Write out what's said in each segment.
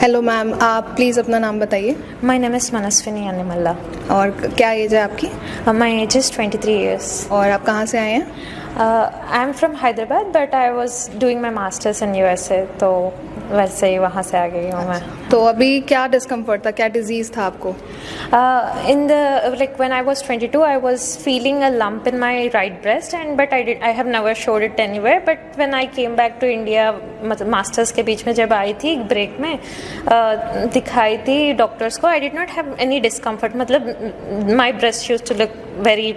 Hello ma'am, आप please अपना नाम बताइए। My name is Manaswini Animalla. और क्या एज है आपकी? My age is 23 years. और आप कहाँ से आए हैं? I'm from Hyderabad, but I was doing my masters in USA, तो वैसे ही वहाँ से आ गई हूँ मैं. तो अभी क्या डिस्कम्फर्ट था, क्या डिजीज़ था आपको? When I was 22, I was feeling a lump in my right breast, but I have never showed it anywhere. But when I came back to India, मतलब masters के बीच में जब आई थी ब्रेक में, दिखाई थी डॉक्टर्स को, I did not have any discomfort. मतलब my breast used to look very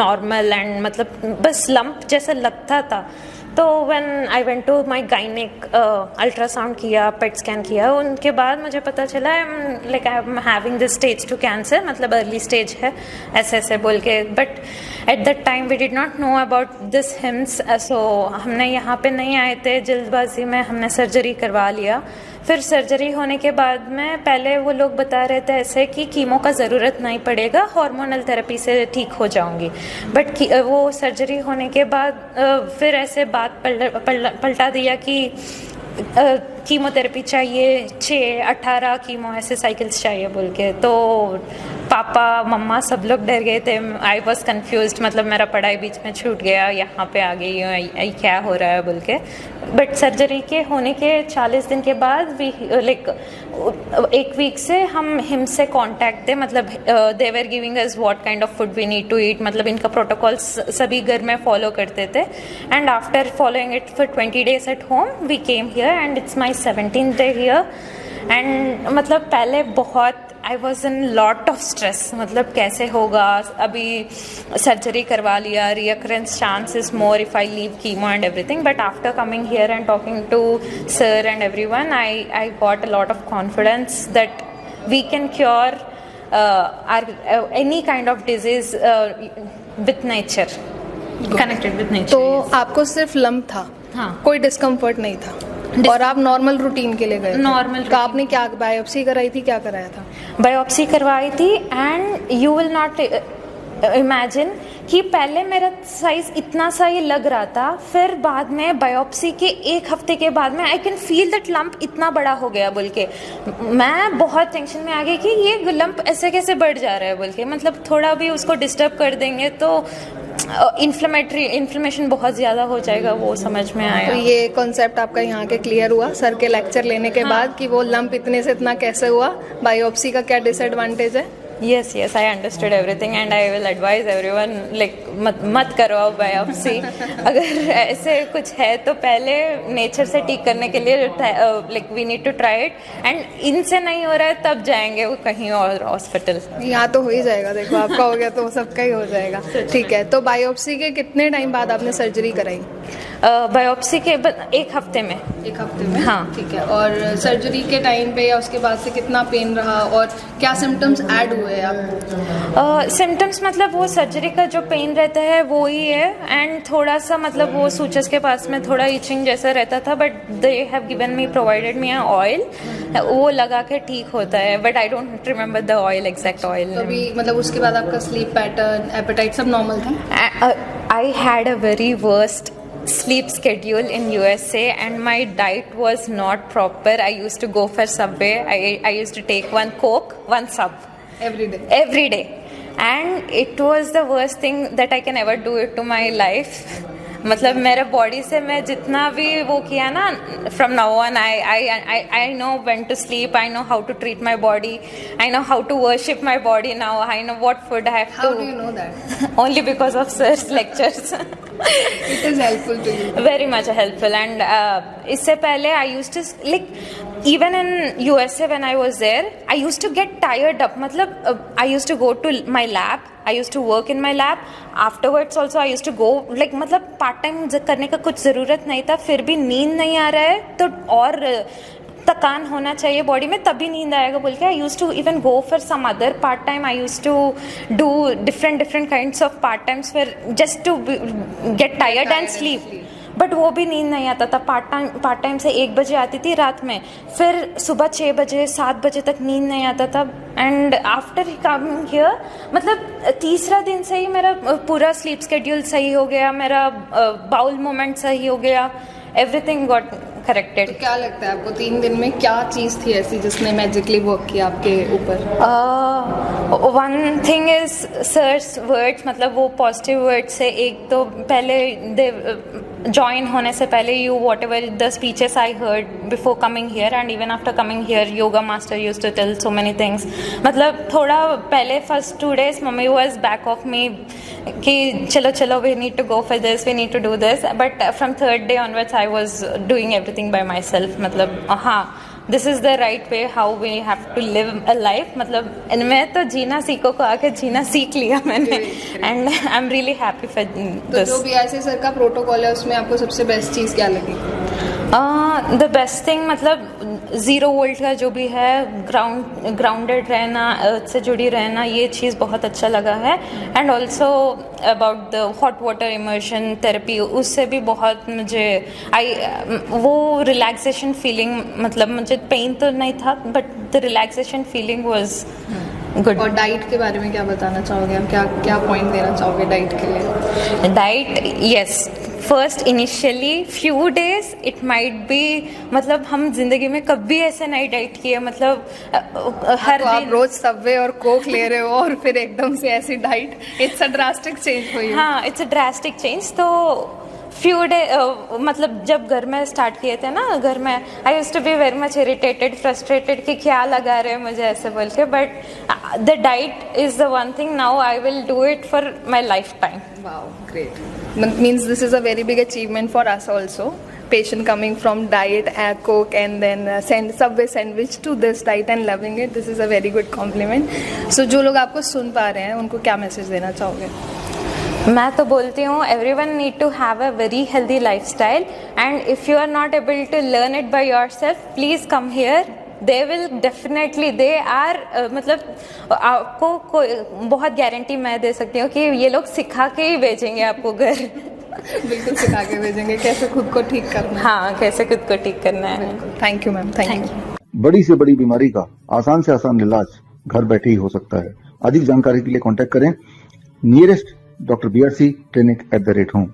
normal and मतलब बस lump जैसा लगता था. तो when I went to my gynaec, ultrasound किया, पेट स्कैन किया, उनके बाद मुझे पता चला I am having this stage 2 cancer, मतलब अर्ली स्टेज है ऐसे बोल के. But at that time we did not know about this HIIMS, so हमने यहाँ पे नहीं आए थे, जल्दबाजी में हमने सर्जरी करवा लिया. फिर सर्जरी होने के बाद में पहले वो लोग बता रहे थे ऐसे कि कीमो का ज़रूरत नहीं पड़ेगा, हार्मोनल थेरेपी से ठीक हो जाऊंगी. बट वो सर्जरी होने के बाद फिर ऐसे बात पलटा दिया कि कीमोथेरेपी चाहिए, 6-18 कीमो ऐसे साइकिल्स चाहिए बोल के. तो पापा मम्मा सब लोग डर गए थे. आई वॉज कन्फ्यूज्ड, मतलब मेरा पढ़ाई बीच में छूट गया, यहाँ पे आ गई हूँ, क्या हो रहा है बोल के. बट सर्जरी के होने के 40 दिन के बाद एक वीक से हम हिम से कांटेक्ट थे, मतलब they were giving us what kind of food we need to eat, मतलब इनका प्रोटोकॉल सभी घर में फॉलो करते थे. And after following it for 20 days at home we came here and it's my 17th day here. And मतलब पहले बहुत I was in lot of stress, मतलब कैसे होगा, अभी सर्जरी करवा लिया, recurrence chance is more if I leave chemo and everything. But after coming here and talking to sir and everyone, I got a lot of confidence that we can cure any kind of disease with nature, connected with nature. तो आपको सिर्फ lump था? हाँ. कोई discomfort नहीं था? और आप नॉर्मल रूटीन के लिए गए? नॉर्मल. तो आपने क्या बायोप्सी कराई थी, क्या कराया था? बायोप्सी करवाई थी and you will not imagine कि पहले मेरा साइज इतना सा ही लग रहा था, फिर बाद में बायोप्सी के 1 हफ्ते के बाद में I can feel that lump इतना बड़ा हो गया बोल के. मैं बहुत टेंशन में आ गई कि ये लंप ऐसे कैसे बढ़ जा रहा है बोल के, मतलब थोड़ा भी उसको डिस्टर्ब कर देंगे तो इन्फ्लेमेशन बहुत ज़्यादा हो जाएगा, वो समझ में आया. तो ये कॉन्सेप्ट आपका यहाँ के क्लियर हुआ सर के लेक्चर लेने के बाद कि वो लंप इतने से इतना कैसे हुआ, बायोप्सी का क्या डिसएडवांटेज है? Yes, I understood everything and I will advise everyone मत करवाओ बायोप्सी. अगर ऐसे कुछ है तो पहले नेचर से ठीक करने के लिए we need to try it, and इनसे नहीं हो रहा है तब जाएंगे वो कहीं और हॉस्पिटल. यहाँ तो हो ही जाएगा, देखो आपका हो गया तो सबका ही हो जाएगा. ठीक है, तो बायोप्सी के कितने टाइम बाद आपने सर्जरी कराई? बायोप्सी के 1 हफ्ते में. 1 हफ्ते में? हाँ. ठीक है. और सर्जरी के टाइम पे या उसके बाद से कितना पेन रहा और क्या सिम्टम्स ऐड हुए आपको? सिम्टम्स मतलब वो सर्जरी का जो पेन रहता है वो ही है, एंड थोड़ा सा मतलब वो सूचस के पास में थोड़ा इचिंग जैसा रहता था. But they have given me, provided me oil, वो लगा के ठीक होता है. But I don't remember the oil, exact oil. तो अभी मतलब उसके बाद आपका स्लीप पैटर्न, एपेटाइट सब नॉर्मल था? I had a very worst sleep schedule in USA and my diet was not proper. I used to go for Subway. I used to take 1 Coke, 1 sub every day, and it was the worst thing that I can ever do it to my life. मतलब मेरे body से मैं जितना भी वो किया ना, from now on I know when to sleep, I know how to treat my body, I know how to worship my body now, I know what food I have to. How do you know that? Only because of sir's lectures. It is helpful to you. Very much helpful. And इससे पहले I used to even in USA when I was there, I used to get tired up. मतलब I used to go to my lab, I used to work in my lab. Afterwards also I used to go मतलब part time करने का कुछ ज़रूरत नहीं था, फिर भी नींद नहीं आ रहा है तो और थकान होना चाहिए बॉडी में तभी नींद आएगा बोल के. I use to even go for some other part time. I use to do different kinds of part times for just to get tired and sleep. But वो भी नींद नहीं आता था. पार्ट टाइम से 1 बजे आती थी रात में, फिर सुबह 6 बजे 7 बजे तक नींद नहीं आता था. एंड आफ्टर कमिंग हियर मतलब तीसरा दिन से ही मेरा पूरा स्लीप स्केड्यूल सही हो गया, मेरा बाउल मोमेंट सही हो गया, everything got करेक्टेड। तो क्या लगता है आपको 3 दिन में क्या चीज़ थी ऐसी जिसने मैजिकली वर्क किया आपके ऊपर? One thing is sir's words, मतलब वो पॉजिटिव वर्ड से, एक तो पहले ज्वाइन होने से पहले you whatever the speeches I heard before coming here and even after coming here, yoga master used to tell so many things. मतलब थोड़ा पहले first 2 days mummy was back of me कि चलो चलो we need to go for this, we need to do this, but from 3rd day onwards I was doing everything by myself. मतलब हाँ, this is the right way how we have to live a life. मतलब मैं तो जीना सीखो को आके जीना सीख लिया मैंने, and I am really happy for this. तो जो BRC सर का प्रोटोकॉल है उसमें आपको सबसे बेस्ट चीज़ क्या लगी? द बेस्ट थिंग, मतलब 0 वोल्ट का जो भी है, ग्राउंडेड रहना, अर्थ से जुड़ी रहना, ये चीज़ बहुत अच्छा लगा है। And also about the hot water immersion therapy, उससे भी बहुत मुझे वो रिलैक्सेशन फीलिंग, मतलब मुझे पेन तो नहीं था but the relaxation feeling was good. और डाइट के बारे में क्या बताना चाहोगे आप? क्या पॉइंट देना चाहोगे डाइट के लिए? Diet, yes, first initially few days it might be, मतलब हम जिंदगी में कभी ऐसे नहीं डाइट किए, मतलब हर तो आप रोज सबवे और कोक ले रहे हो और फिर एकदम से ऐसी diet, it's a drastic change for you. हाँ, इट्स अ ड्रास्टिक चेंज। तो फ्यू डे मतलब जब घर में स्टार्ट किए थे ना, घर में I used to be very much irritated, frustrated कि क्या लगा रहे हैं मुझे ऐसे बोल के, but the diet is the one thing, now I will do it for my lifetime. Wow, great. Means this is a very big achievement for us also. Patient coming from diet, Coke and then Subway sandwich to this diet and loving it. This is a very good compliment. So जो लोग आपको सुन पा रहे हैं उनको क्या message देना चाहोगे? मैं तो बोलती हूँ everyone need to have a very healthy lifestyle and if you are not able to learn it by yourself, please come here. They will definitely, they are मतलब आपको कोई बहुत गारंटी मैं दे सकती हूँ कि ये लोग सिखा के ही भेजेंगे आपको घर। बिल्कुल सिखा के भेजेंगे कैसे खुद को ठीक करना है। हाँ, कैसे खुद को ठीक करना है। Thank you ma'am, thank you. बड़ी से बड़ी बीमारी का आसान से आसान इलाज घर बैठे ही हो सकता है। अधिक जानकारी के लिए कांटेक्ट करें nearest doctor BRC clinic @home।